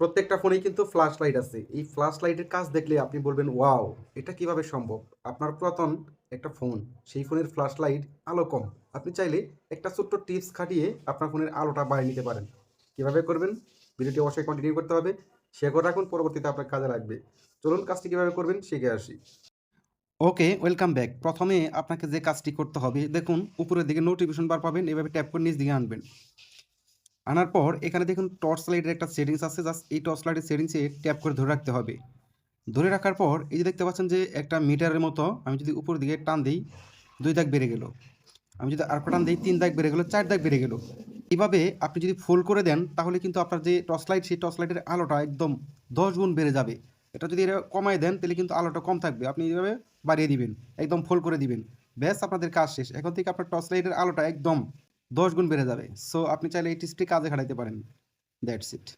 প্রত্যেকটা ফোনেই কিন্তু ফ্ল্যাশ লাইট আছে। এই ফ্ল্যাশ লাইটের কাজ দেখলে আপনি বলবেন, "ওয়াও! এটা কিভাবে সম্ভব?" আপনার পুরাতন একটা ফোন, সেই ফোনের ফ্ল্যাশ লাইট আলো কম। আপনি চাইলে একটা ছোট্ট টিপস খাটিয়ে আপনার ফোনের আলোটা বাড়িয়ে নিতে পারেন। কিভাবে করবেন? ভিডিওটি অবশ্যই কন্টিনিউ করতে হবে। শেয়ার করে রাখুন, পরবর্তীতে আপনার কাজে লাগবে। চলুন কাজটি কিভাবে করবেন শিখে আসি। ওকে, ওয়েলকাম ব্যাক। ১ম এ আপনাকে যে কাজটি করতে হবে, দেখুন উপরের দিকে নোটিফিকেশন বার পাবেন, এভাবে ট্যাপ করে নিচ দিকে আনবেন। আনার পর এখানে দেখুন টর্চ লাইটের একটা সেটিংস আছে, জাস্ট এই টর্চ লাইটের সেটিংসে ট্যাপ করে ধরে রাখতে হবে। ধরে রাখার পর এই যে দেখতে পাচ্ছেন যে একটা মিটারের মতো, আমি যদি উপরের দিকে টান দিই ২ দাগ বেড়ে গেল। আমি যদি আরেকটা টান দিই ৩ দাগ বেড়ে গেল, ৪ দাগ বেড়ে গেল। এভাবে আপনি যদি ফুল করে দেন তাহলে কিন্তু আপনার যে টর্চ লাইট, সেই টর্চ লাইটের আলোটা একদম ১০ গুণ বেড়ে যাবে। এটা যদি কমায় দেন তাহলে কিন্তু আলোটা কম থাকবে। আপনি এভাবে বাড়িয়ে দিবেন, একদম ফুল করে দিবেন। ব্যাস আপনাদের কাজ শেষ। এখন থেকে আপনার টর্চ লাইটের আলোটা একদম ১০ গুণ বেড়ে যাবে। সো আপনি চাইলে এই টিপসটি কাজে খাটাইতে পারেন। That's it.